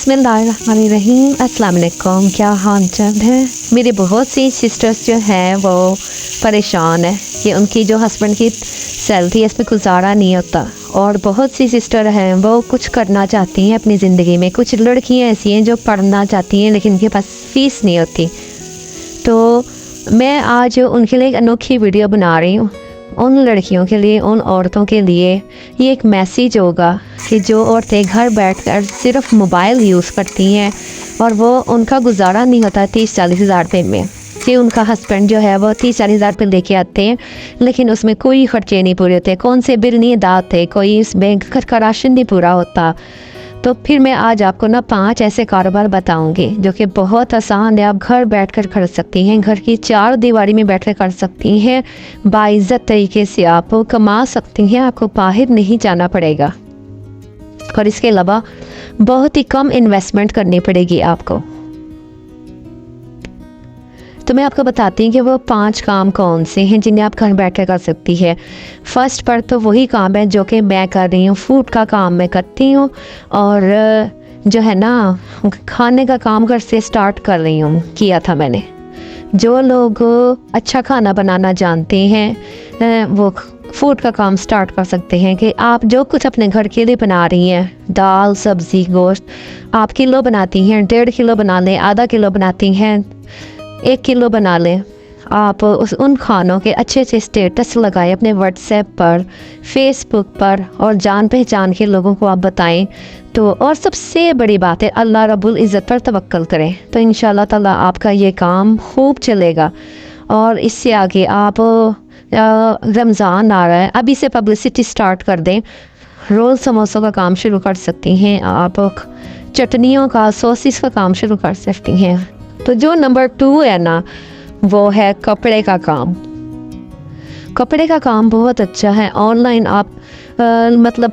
बिस्मिल्लाहिर्रहमानिर्रहीम। अस्सलाम वालेकुम। क्या हाल चाल है? मेरे बहुत सी सिस्टर्स जो हैं वो परेशान है कि उनकी जो हस्बैंड की सैलरी इस पर गुजारा नहीं होता, और बहुत सी सिस्टर हैं वो कुछ करना चाहती हैं अपनी ज़िंदगी में। कुछ लड़कियां ऐसी हैं जो पढ़ना चाहती हैं लेकिन उनके पास फ़ीस नहीं होती। तो मैं आज उनके लिए एक अनोखी वीडियो बना रही हूँ। उन लड़कियों के लिए, उन औरतों के लिए ये एक मैसेज होगा कि जो औरतें घर बैठकर सिर्फ मोबाइल यूज़ करती हैं और वो उनका गुजारा नहीं होता 30-40 हज़ार रुपये में, कि उनका हस्बैंड जो है वो 30-40 हज़ार रुपये लेके आते हैं लेकिन उसमें कोई खर्चे नहीं पूरे होते, कौन से बिल नहीं अदा होते, कोई इसमें घर का राशन नहीं पूरा होता। तो फिर मैं आज आपको ना 5 ऐसे कारोबार बताऊंगी जो कि बहुत आसान है, आप घर बैठकर कर सकती हैं, घर की 4 दीवारी में बैठकर कर सकती हैं, बाइज्जत तरीके से आप कमा सकती हैं, आपको बाहर नहीं जाना पड़ेगा और इसके अलावा बहुत ही कम इन्वेस्टमेंट करनी पड़ेगी आपको। तो मैं आपको बताती हूँ कि वो 5 काम कौन से हैं जिन्हें आप घर बैठकर कर सकती है। फर्स्ट पर तो वही काम है जो कि मैं कर रही हूँ, फूड का काम मैं करती हूँ और जो है ना खाने का काम घर से स्टार्ट कर रही हूँ, किया था मैंने। जो लोग अच्छा खाना बनाना जानते हैं वो फूड का काम स्टार्ट कर सकते हैं कि आप जो कुछ अपने घर के लिए बना रही हैं, दाल सब्ज़ी गोश्त, आप किलो बनाती हैं 1.5 किलो बना लें, आधा किलो बनाती हैं 1 किलो बना लें। आप उन खानों के अच्छे से स्टेटस लगाएं अपने व्हाट्सएप पर, फेसबुक पर, और जान पहचान के लोगों को आप बताएं। तो और सबसे बड़ी बात है, अल्लाह रब्बुल इज़्ज़त पर तवक्कल करें तो इंशाल्लाह ताला आपका ये काम खूब चलेगा। और इससे आगे आप रमज़ान आ रहा है, अभी से पब्लिसिटी स्टार्ट कर दें। रोल समोसों का काम शुरू कर सकती हैं आप, चटनियों का, सॉसेस का काम शुरू कर सकती हैं। तो जो नंबर 2 है ना वो है कपड़े का काम। कपड़े का काम बहुत अच्छा है, ऑनलाइन आप मतलब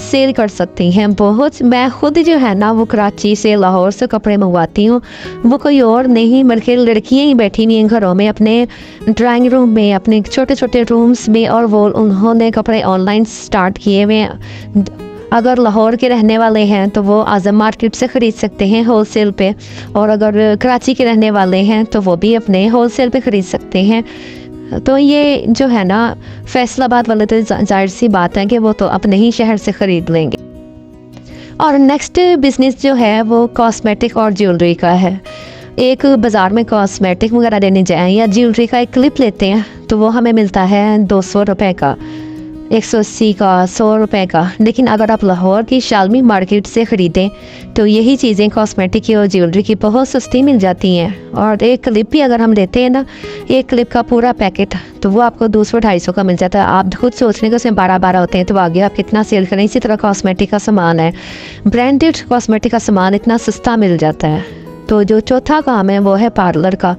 सेल कर सकती हैं। बहुत मैं खुद जो है ना वो कराची से, लाहौर से कपड़े मंगवाती हूँ। वो कोई और नहीं बल्कि लड़कियाँ ही बैठी हुई हैं घरों में, अपने ड्राइंग रूम में, अपने छोटे छोटे रूम्स में, और वो उन्होंने कपड़े ऑनलाइन स्टार्ट किए हुए। अगर लाहौर के रहने वाले हैं तो वो आज़म मार्केट से ख़रीद सकते हैं होलसेल पे, और अगर कराची के रहने वाले हैं तो वो भी अपने होलसेल पे ख़रीद सकते हैं। तो ये जो है ना फैसलाबाद वाले तो जाहिर सी बात है कि वो तो अपने ही शहर से ख़रीद लेंगे। और नेक्स्ट बिज़नेस जो है वो कॉस्मेटिक और ज्वेलरी का है। एक बाज़ार में कॉस्मेटिक वगैरह लेने जाएँ या ज्वेलरी का एक क्लिप लेते हैं तो वो हमें मिलता है 200 रुपये का, 180 का, 100 रुपये का। लेकिन अगर आप लाहौर की शालमी मार्केट से ख़रीदें तो यही चीज़ें कॉस्मेटिक की और ज्वेलरी की बहुत सस्ती मिल जाती हैं। और एक क्लिप भी अगर हम लेते हैं ना, एक क्लिप का पूरा पैकेट, तो वो आपको 200-250 का मिल जाता है। आप खुद सोच लें कि उसमें 12-12 होते हैं तो आगे आप कितना सेल करें। इसी तरह कॉस्मेटिक का सामान है, ब्रांडेड कॉस्मेटिक का सामान इतना सस्ता मिल जाता है। तो जो चौथा काम है वो है पार्लर का।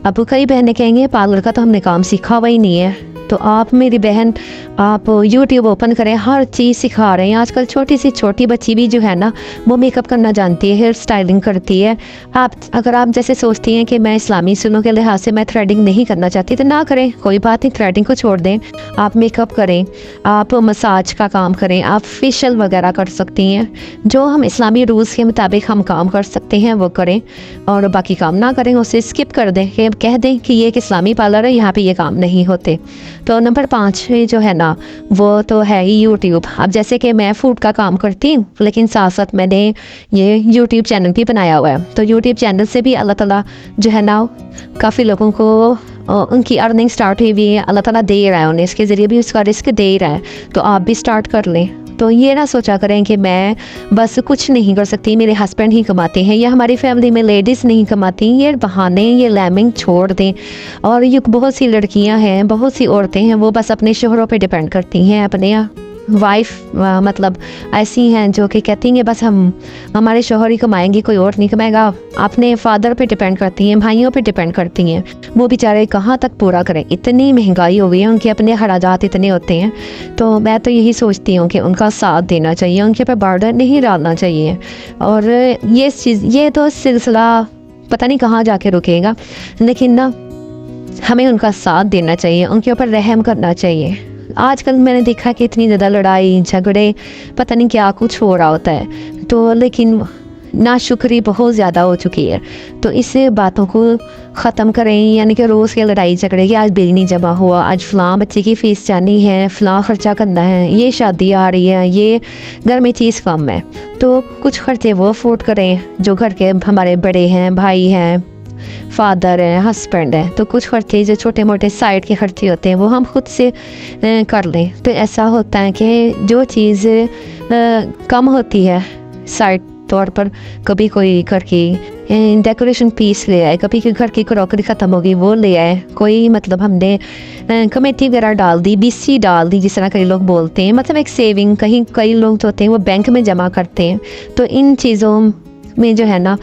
अब कई बहनें कहेंगे पार्लर का तो हमने काम सीखा हुआ ही नहीं है। तो आप मेरी बहन, आप YouTube ओपन करें, हर चीज़ सिखा रहे हैं। आजकल छोटी सी छोटी बच्ची भी जो है ना वो मेकअप करना जानती है, हेयर स्टाइलिंग करती है। अगर आप जैसे सोचती हैं कि मैं इस्लामी सुन्नों के लिहाज से मैं थ्रेडिंग नहीं करना चाहती तो ना करें, कोई बात नहीं, थ्रेडिंग को छोड़ दें। आप मेकअप करें, आप मसाज का काम करें, आप फेशियल वगैरह कर सकती हैं। जो हम इस्लामी रूल्स के मुताबिक हम काम कर सकते हैं वो करें, और बाकी काम ना करें, उसे स्किप कर दें, कि कह दें कि ये एक इस्लामी पार्लर है, यहाँ पे ये काम नहीं होते। तो नंबर 5 जो है ना वो तो है ही यूट्यूब। अब जैसे कि मैं फूड का काम करती हूँ लेकिन साथ साथ मैंने ये यूट्यूब चैनल भी बनाया हुआ है। तो यूट्यूब चैनल से भी अल्लाह ताला जो है ना काफ़ी लोगों को उनकी अर्निंग स्टार्ट हुई हुई है, अल्लाह ताला दे रहा है उन्हें, इसके ज़रिए भी उसका रिस्क दे रहा है। तो आप भी स्टार्ट कर लें। तो ये ना सोचा करें कि मैं बस कुछ नहीं कर सकती, मेरे हस्बैंड ही कमाते हैं या हमारी फैमिली में लेडीज़ नहीं कमाती, ये बहाने, ये लैमिंग छोड़ दें। और ये बहुत सी लड़कियां हैं, बहुत सी औरतें हैं वो बस अपने शोहरों पे डिपेंड करती हैं, अपने वाइफ मतलब ऐसी हैं जो कि कहती हैं बस हमारे शोहर ही कमाएंगे, कोई और नहीं कमाएगा। अपने फादर पे डिपेंड करती हैं, भाइयों पे डिपेंड करती हैं। वो बेचारे कहाँ तक पूरा करें, इतनी महंगाई हो गई है, उनके अपने खर्चात इतने होते हैं। तो मैं तो यही सोचती हूँ कि उनका साथ देना चाहिए, उनके ऊपर बर्डन नहीं डालना चाहिए। और ये तो सिलसिला पता नहीं कहाँ जाके रुकेगा, लेकिन ना हमें उनका साथ देना चाहिए, उनके ऊपर रहम करना चाहिए। आजकल मैंने देखा कि इतनी ज़्यादा लड़ाई झगड़े, पता नहीं क्या कुछ हो रहा होता है। तो लेकिन नाशुक्री बहुत ज़्यादा हो चुकी है। तो इस बातों को ख़त्म करें, यानी कि रोज़ के लड़ाई झगड़े कि आज बिल नहीं जमा हुआ, आज फ़लाँ बच्चे की फ़ीस जानी है, फ़लाँ ख़र्चा करना है, ये शादी आ रही है, ये घर में चीज़ कम है, तो कुछ खर्चे वो अफोर्ड करें जो घर के हमारे बड़े हैं, भाई हैं, फादर है, हस्बैंड है। तो कुछ खर्चे जो छोटे मोटे साइड के खर्चे होते हैं वो हम खुद से कर लें। तो ऐसा होता है कि जो चीज़ कम होती है साइड तौर पर, कभी कोई घर की डेकोरेशन पीस ले आए, कभी घर की क्रॉकरी ख़त्म हो गई वो ले आए, कोई मतलब हमने कमेटी वगैरह डाल दी, बीसी डाल दी, जिस तरह कई लोग बोलते हैं, मतलब एक सेविंग, कहीं कई लोग जो होते हैं वो बैंक में जमा करते हैं। तो इन चीज़ों में जो है ना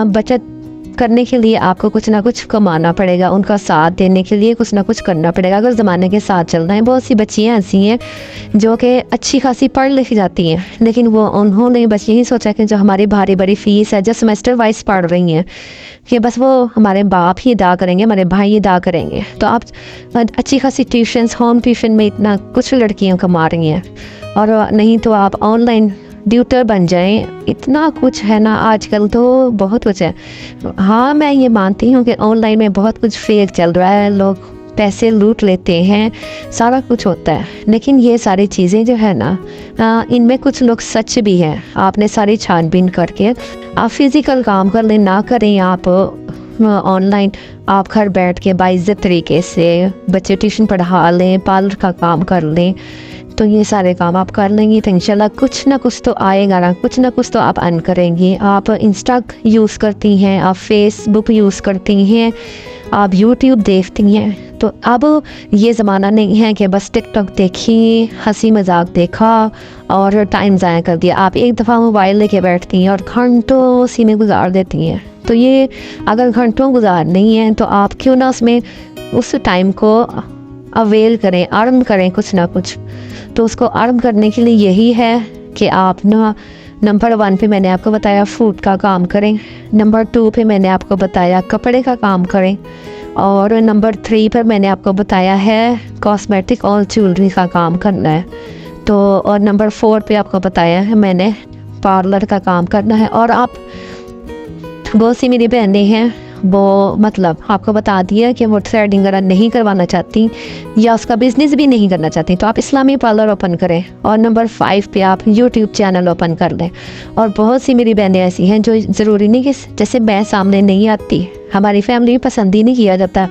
बचत करने के लिए आपको कुछ ना कुछ कमाना पड़ेगा, उनका साथ देने के लिए कुछ ना कुछ करना पड़ेगा अगर ज़माने के साथ चलना है। बहुत सी बच्चियाँ ऐसी हैं जो कि अच्छी खासी पढ़ लिख जाती हैं, लेकिन वो उन्होंने बस यही सोचा कि जो हमारी भारी बड़ी फ़ीस है, जो सेमेस्टर वाइज पढ़ रही हैं, कि बस वो हमारे बाप ही अदा करेंगे, हमारे भाई ही अदा करेंगे। तो आप अच्छी खासी ट्यूशन्स, होम ट्यूशन में इतना कुछ लड़कियाँ कमा रही हैं, और नहीं तो आप ऑनलाइन ट्यूटर बन जाएं। इतना कुछ है ना आजकल, तो बहुत कुछ है। हाँ, मैं ये मानती हूँ कि ऑनलाइन में बहुत कुछ फेक चल रहा है, लोग पैसे लूट लेते हैं, सारा कुछ होता है, लेकिन ये सारी चीज़ें जो है ना इनमें कुछ लोग सच भी हैं। आपने सारी छानबीन करके आप फिज़िकल काम कर लें, ना करें आप ऑनलाइन। आप घर बैठ के बाइज्जत तरीके से बच्चे ट्यूशन पढ़ा लें, पार्लर का काम कर लें, तो ये सारे काम आप कर लेंगी तो इंशाल्लाह कुछ ना कुछ तो आएगा ना, कुछ ना कुछ तो आप अर्न करेंगी। आप इंस्टा यूज़ करती हैं, आप फेसबुक यूज़ करती हैं, आप यूट्यूब देखती हैं, तो अब ये ज़माना नहीं है कि बस टिकटॉक देखी, हंसी मजाक देखा और टाइम ज़ाया कर दिया। आप एक दफ़ा मोबाइल लेके बैठती हैं और घंटों उसी में गुजार देती हैं। तो ये अगर घंटों गुजार नहीं है तो आप क्यों ना उसमें उस टाइम को अवेल करें, अर्न करें कुछ ना कुछ। तो उसको अर्न करने के लिए यही है कि आप ना नंबर 1 पे मैंने आपको बताया फूड का काम करें, नंबर 2 पे मैंने आपको बताया कपड़े का काम करें, और नंबर 3 पर मैंने आपको बताया है कॉस्मेटिक और ज्वेलरी का काम करना है। तो और नंबर 4 पे आपको बताया है मैंने पार्लर का काम करना है। और आप बहुत सी मेरी बहनें हैं वो मतलब आपको बता दिया कि वो थ्रेडिंग वगैरह नहीं करवाना चाहती या उसका बिज़नेस भी नहीं करना चाहती, तो आप इस्लामी पार्लर ओपन करें। और नंबर 5 पे आप यूट्यूब चैनल ओपन कर लें। और बहुत सी मेरी बहनें ऐसी हैं जो ज़रूरी नहीं कि जैसे मैं सामने नहीं आती, हमारी फैमिली में पसंद ही नहीं किया जाता,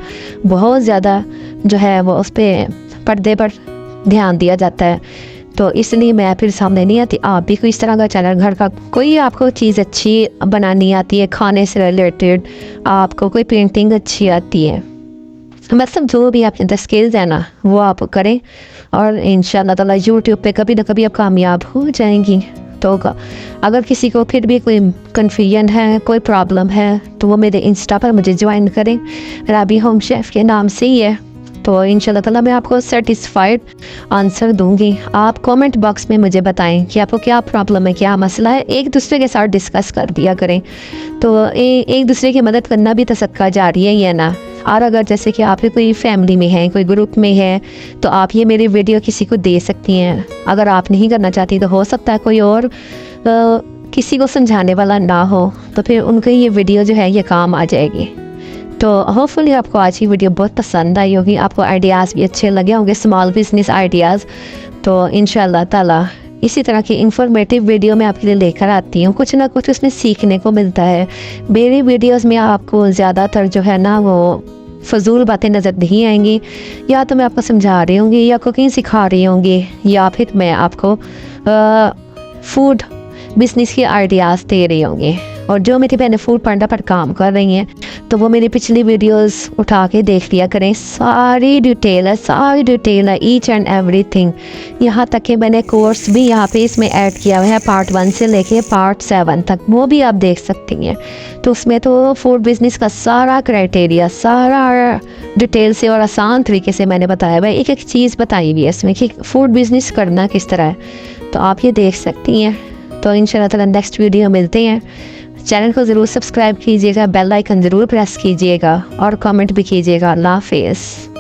बहुत ज़्यादा जो है वो उस पर पर्दे पर ध्यान दिया जाता है, तो इसलिए मैं फिर सामने नहीं आती। आप भी कोई इस तरह का चैनल, घर का कोई आपको चीज़ अच्छी बनानी आती है, खाने से रिलेटेड, आपको कोई पेंटिंग अच्छी आती है, मतलब जो भी आपके अंदर स्किल्स है ना वो आप करें, और इंशाल्लाह ताला यूट्यूब पे कभी ना कभी आप कामयाब हो जाएंगी। तो अगर किसी को फिर भी कोई कन्फ्यूजन है, कोई प्रॉब्लम है, तो वो मेरे इंस्टा पर मुझे ज्वाइन करें, राबी होम शेफ़ के नाम से ही है। तो इंशाल्लाह ताला मैं आपको सेटिस्फाइड आंसर दूंगी। आप कमेंट बॉक्स में मुझे बताएं कि आपको क्या प्रॉब्लम है, क्या मसला है, एक दूसरे के साथ डिस्कस कर दिया करें। तो एक दूसरे की मदद करना भी तो सदका जारी है, ये ना। और अगर जैसे कि आप कोई फैमिली में है, कोई ग्रुप में है, तो आप ये मेरी वीडियो किसी को दे सकती हैं। अगर आप नहीं करना चाहती तो हो सकता है कोई और किसी को समझाने वाला ना हो, तो फिर उनको ये वीडियो जो है ये काम आ जाएगी। तो होपफुली आपको आज की वीडियो बहुत पसंद आई होगी, आपको आइडियाज़ भी अच्छे लगे होंगे, स्मॉल बिजनेस आइडियाज़। तो इंशाल्लाह ताला इसी तरह की इंफॉर्मेटिव वीडियो मैं आपके लिए लेकर आती हूँ, कुछ ना कुछ उसमें सीखने को मिलता है। मेरी वीडियोस में आपको ज़्यादातर जो है ना वो फजूल बातें नज़र नहीं आएंगी, या तो मैं आपको समझा रही होंगी, या कुकिंग सिखा रही होंगी, या फिर मैं आपको फूड बिजनेस के आइडियाज़ दे रही होंगी। और जो मेरी बहनें फूड पांडा पर काम कर रही हैं तो वो मेरी पिछली वीडियोस उठा के देख लिया करें, सारी डिटेल है ईच एंड एवरीथिंग। यहाँ तक कि मैंने कोर्स भी यहाँ पे इसमें ऐड किया हुआ है, पार्ट 1 से लेके पार्ट 7 तक, वो भी आप देख सकती हैं। तो उसमें तो फूड बिजनेस का सारा क्राइटेरिया, सारा डिटेल से और आसान तरीके से मैंने बताया हुआ है, एक एक चीज़ बताई हुई है इसमें कि फूड बिजनेस करना किस तरह है, तो आप ये देख सकती हैं। तो इंशाल्लाह ताला नेक्स्ट वीडियो मिलते हैं। चैनल को ज़रूर सब्सक्राइब कीजिएगा, बेल आइकन ज़रूर प्रेस कीजिएगा और कमेंट भी कीजिएगा। अल्लाह हाफ़िज़।